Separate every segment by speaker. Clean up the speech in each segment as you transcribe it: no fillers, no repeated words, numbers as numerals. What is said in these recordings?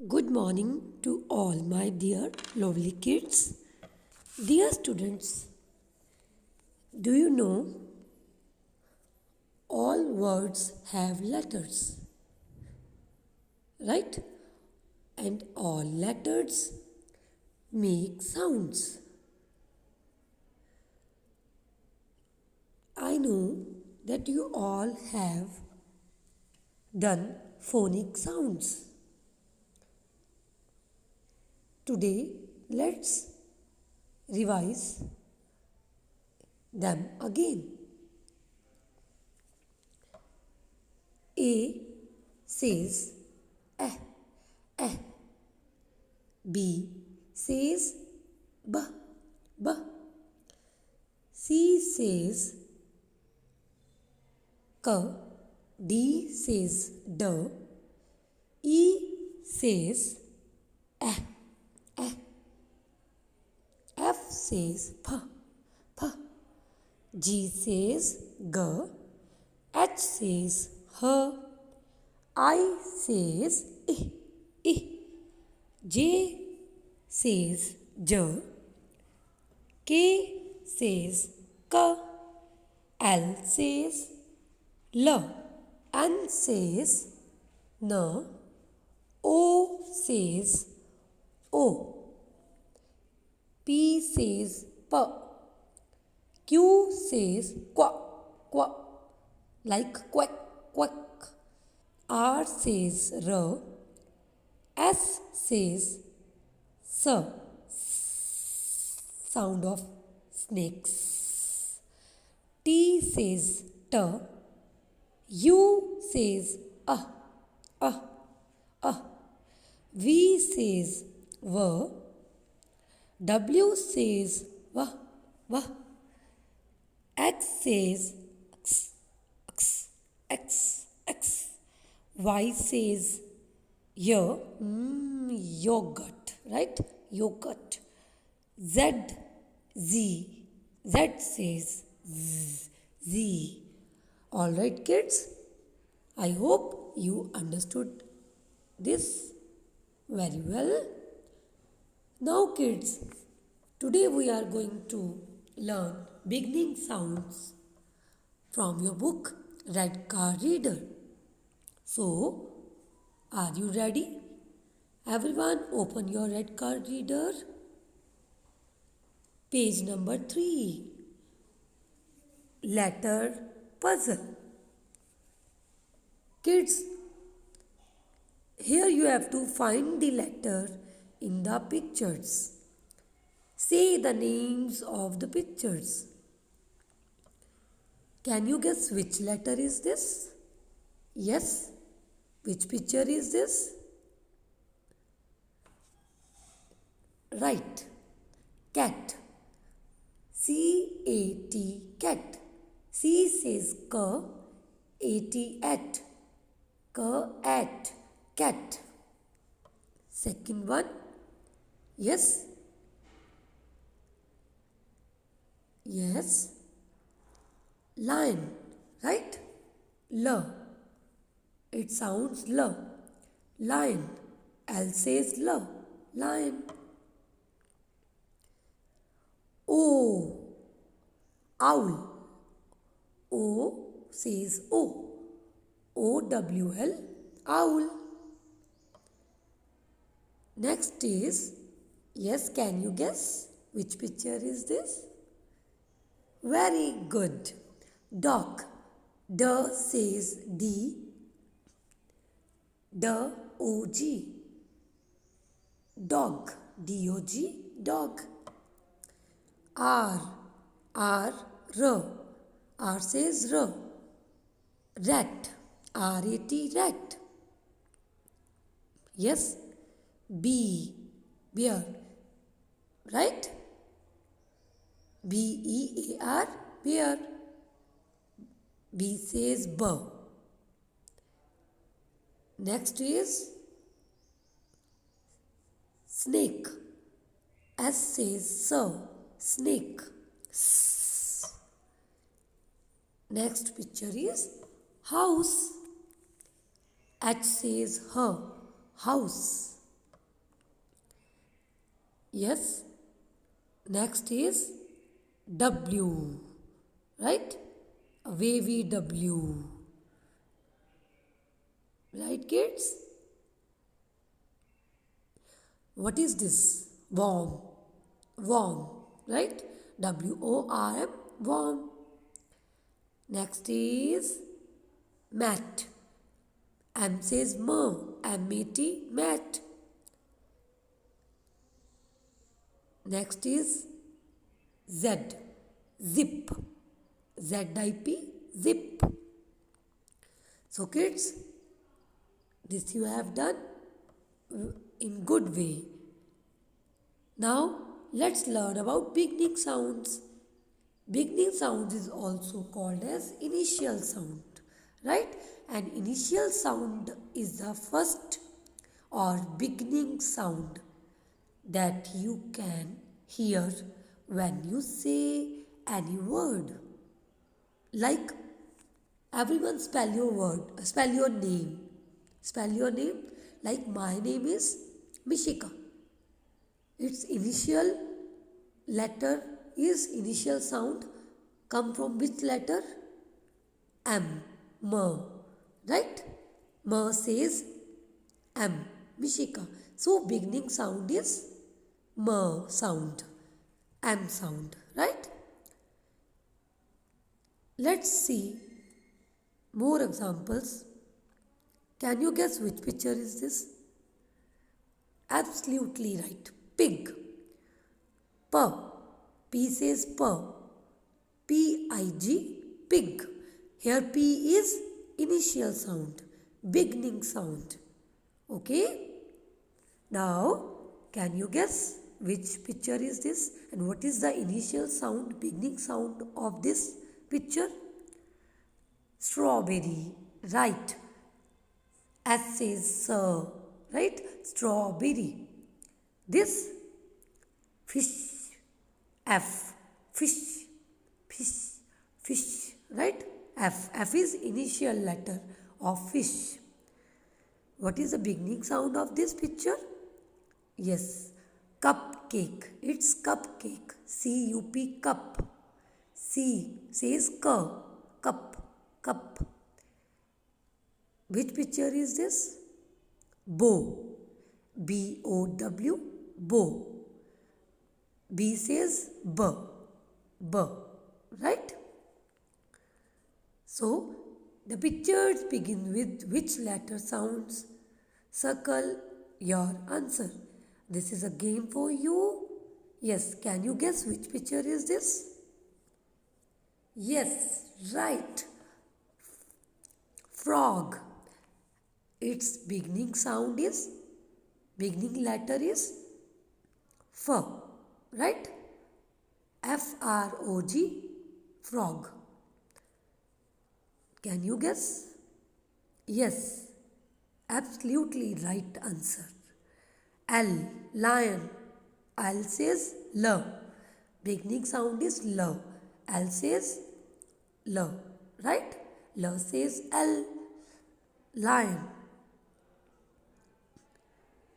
Speaker 1: Good morning to all my dear lovely kids. Dear students, do you know all words have letters, right? And all letters make sounds. I know that you all have done phonic sounds. Today, let's revise them again. A says eh, eh. B says b, b. C says k. D says d. E says eh, eh. F says p, p. G says g. H says h. I says I, I. J says j. K says k. L says l. N says n. O says o. P says p. Q says qua, qua, like quack, quack. R says r. S says s, sound of snakes. T says t. U says ah, ah, ah. V says v. W says wah, wah. X says x, x, x, x. Y says yogurt, right? Yogurt. Z, Z. Z says z, z. Alright, kids. I hope you understood this very well. Now, kids, today we are going to learn beginning sounds from your book Red Car Reader. So, are you ready? Everyone, open your Red Car Reader. Page number 3. Letter puzzle. Kids, here you have to find the letter in the pictures. Say the names of the pictures. Can you guess which letter is this? Yes. Which picture is this? Right. Cat. C-A-T, cat. C says k, A-T, at. K, at, cat. Second one. Yes. Yes. Lion, right? L. It sounds L. Lion. L says L. Lion. O. Owl. O says O. O-W-L. Owl. Next is, yes, can you guess which picture is this? Very good. Dog. D says D. D-O-G. Dog. D-O-G. Dog. R. R. R. R says R. Rat. R-A-T. Rat. Yes. B. Bear. Right? B-E-A-R. Bear. B says B. Next is snake. S says so. Snake. S. Next picture is house. H says her. House. Yes. Next is W, right? A wavy W, right, kids? What is this? Warm, warm, right? WORM, warm. Next is mat. M says MAT, mat. Next is Z, zip. ZIP, zip. So kids, this you have done in good way. Now let's learn about beginning sounds. Beginning sound is also called as initial sound, right? And initial sound is the first or beginning sound that you can hear when you say any word. Like everyone spell your word, spell your name. Spell your name like my name is Mishika. Its initial letter is initial sound come from which letter? M. M. Right? M says M. Mishika. So beginning sound is M sound. M sound. Right? Let's see more examples. Can you guess which picture is this? Absolutely right. Pig. P. P says P. P-I-G. Pig. Here P is initial sound. Beginning sound. Okay? Now, can you guess which picture is this? And what is the initial sound, beginning sound of this picture? Strawberry. Right. S says sir. Right? Strawberry. This fish. F. Fish. Fish. Fish. Right? F. F is initial letter of fish. What is the beginning sound of this picture? Yes. Cupcake. It's cupcake. C-U-P. Cup. C says cup. Cup. Which picture is this? Bow. B-O-W. Bow. B says B. Right? So, the pictures begin with which letter sounds? Circle your answer. This is a game for you. Yes, can you guess which picture is this? Yes, right. Frog. Its beginning letter is F. Right? F-R-O-G. Frog. Can you guess? Yes, absolutely right answer. L, lion. L says L. Beginning sound is L. L says L. Right? L says L. Lion.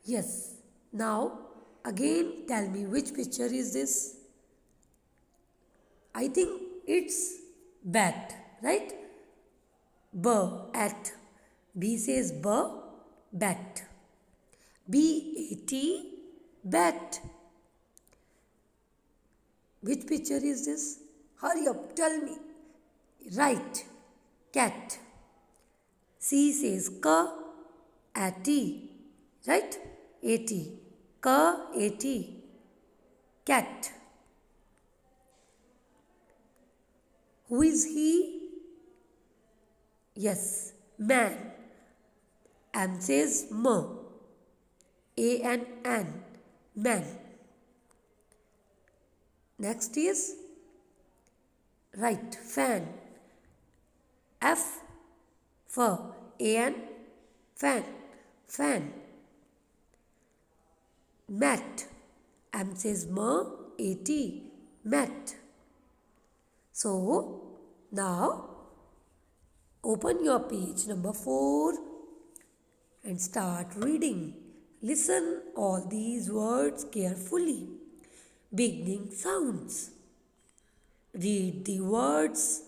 Speaker 1: Yes. Now, again tell me which picture is this? I think it's bat. Right? B, at. B says B, bat. B-A-T, bat. Which picture is this? Hurry up, tell me. Right, cat. C says K, A-T. Right? A-T. K, A-T. Cat. Who is he? Yes, man. M says M. A-N-N. Man. Next is right, fan. F for A-N. Fan. Fan. Mat. M says M. A-T. Mat. So, now open your page number 4 and start reading. Listen all these words carefully. Beginning sounds. Read the words.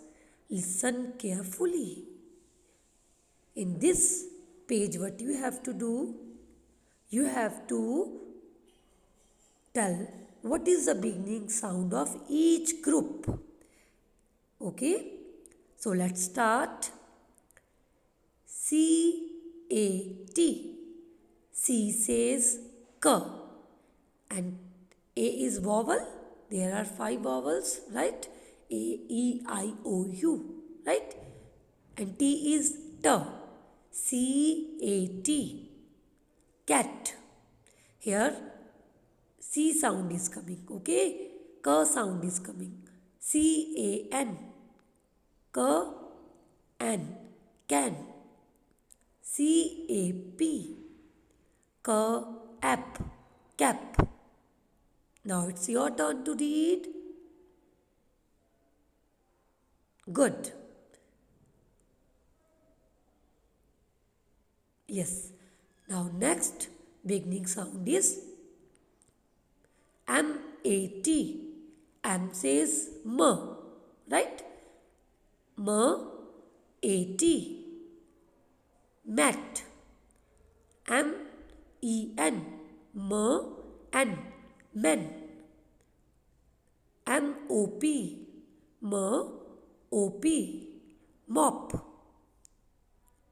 Speaker 1: Listen carefully. In this page, what you have to do? You have to tell what is the beginning sound of each group. Okay? So let's start. C-A-T. C says K. And A is vowel. There are 5 vowels, right? A, E, I, O, U, right? And T is T. C-A-T. Cat. Here C sound is coming, okay? K sound is coming. C-A-N. K-N. Can. C-A-P. K-Ap. Cap. Now it's your turn to read. Good. Yes. Now next beginning sound is M-A-T. M says M, right? M-A-T. Mat. M-E-N. M-N. Men. M-O-P. M-O-P. Mop.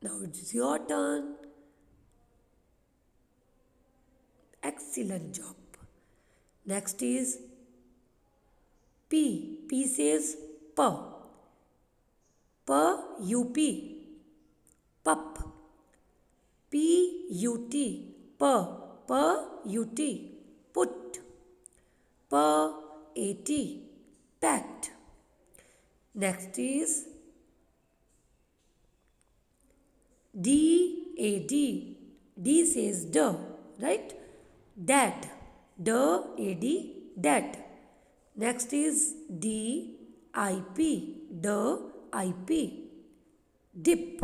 Speaker 1: Now it's your turn. Excellent job. Next is P. P says P. P-U-P. Pup. P-U-T. P-U-T. Put. P-A-T. Pat. Next is D-A-D. D says D, right? Dad. D-A-D. Dad. Next is D-I-P. D-I-P. Dip.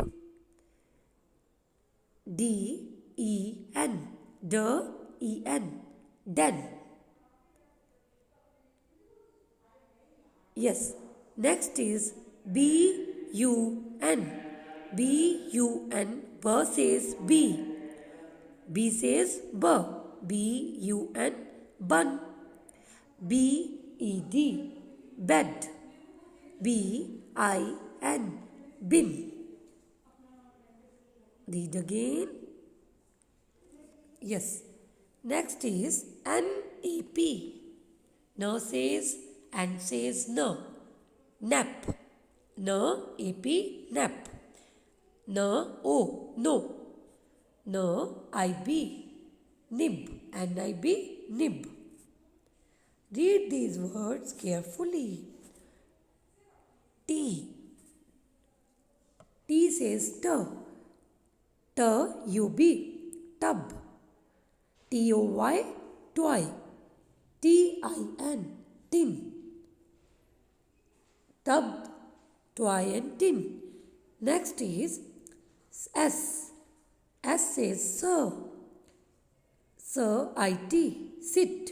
Speaker 1: D-E-N. D-E-N. Den. Yes. Next is B-U-N. B-U-N. B says B. B says B. B-U-N. Bun. B-E-D. Bed. B-I-N. Bin. Read again. Yes. Next is N-A-P. No says and says no. Nap. No, A-P, nap. No, O, no. No, I-B, nib. N-I-B, nib. Read these words carefully. T. T says T. T-U-B, tub. T-O-Y, toy. T-I-N, tin. Tub, toy and tin. Next is S. S says sir. Sir, I-T, sit.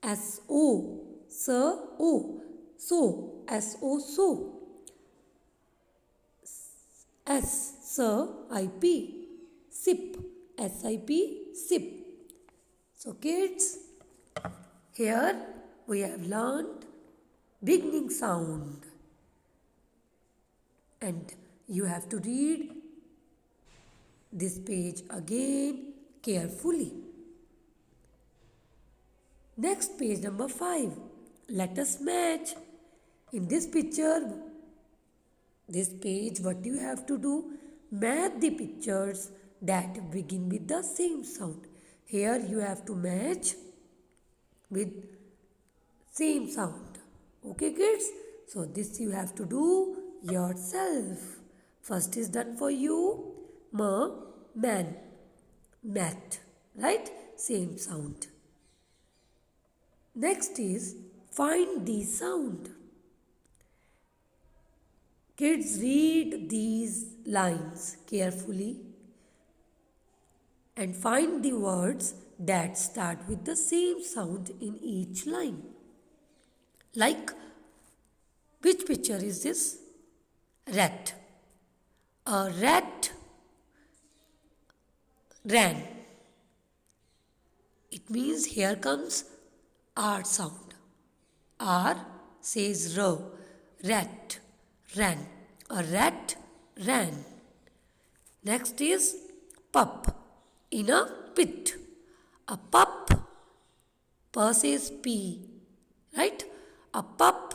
Speaker 1: S-O, sir, O, so. S-O, so. S, sir, I-P, sip. S-I-P, sip. So kids, here we have learned beginning sound. And you have to read this page again carefully. Next, page number 5. Let us match. In this picture, this page, what you have to do? Match the pictures that begin with the same sound. Here you have to match with same sound. Okay kids? So this you have to do yourself. First is done for you. Man, mat, right? Same sound. Next is find the sound. Kids, read these lines carefully. and find the words that start with the same sound in each line. Like, which picture is this? Rat. A rat ran. It means here comes R sound. R says R. Rat ran. A rat ran. Next is pup. In a pit. A pup. P says P. Right? A pup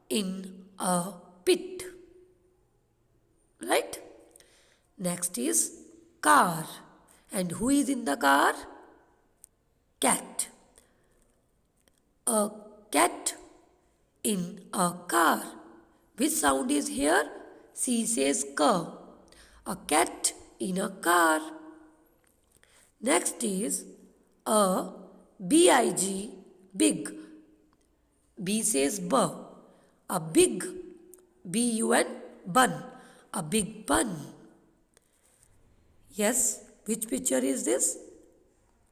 Speaker 1: in a pit. Right? Next is car. And who is in the car? Cat. A cat in a car. Which sound is here? C says K. A cat in a car. Next is a big, big. B says B. A big, bun, bun. A big bun. Yes, which picture is this?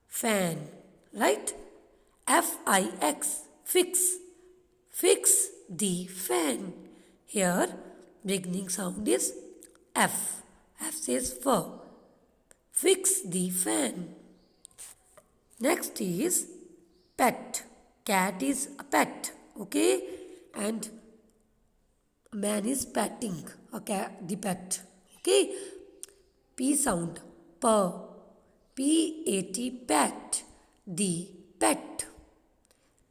Speaker 1: Fan, right? F-I-X, fix. Fix the fan. Here, beginning sound is F. F says F. Fix the fan. Next is pet. Cat is a pet, okay? And man is petting a cat, the pet, okay? P sound, P. P-A-T, pet, the pet.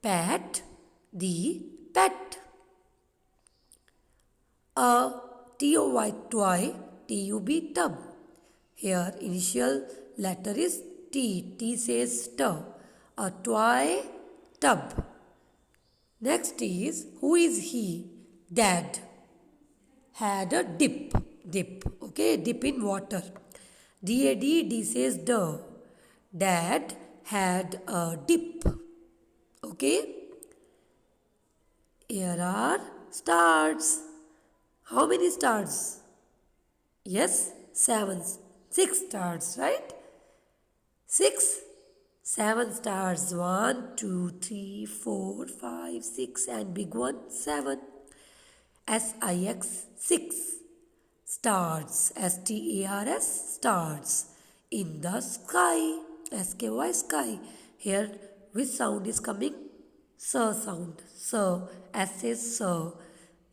Speaker 1: Pet, the pet. A T-O-Y, toy, T-U-B, tub. Here initial letter is T. T says T. A toy tub. Next is, who is he? Dad. Had a dip. Dip. Okay, dip in water. D-A-D, D says D. Dad had a dip. Okay. Here are stars. How many stars? Yes, 7. 6 stars, right? 6. 7 stars. 1, 2, 3, 4, 5, 6 and big one 7. S-I-X, 6. Stars. S-T-A-R-S, stars. In the sky. S-K-Y, sky. Here which sound is coming? S sound. S. S is S.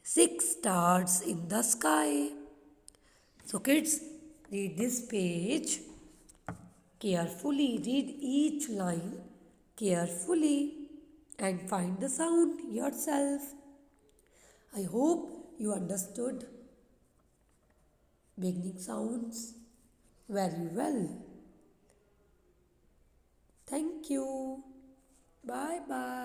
Speaker 1: 6 stars in the sky. So kids, read this page carefully. Read each line carefully and find the sound yourself. I hope you understood beginning sounds very well. Thank you. Bye bye.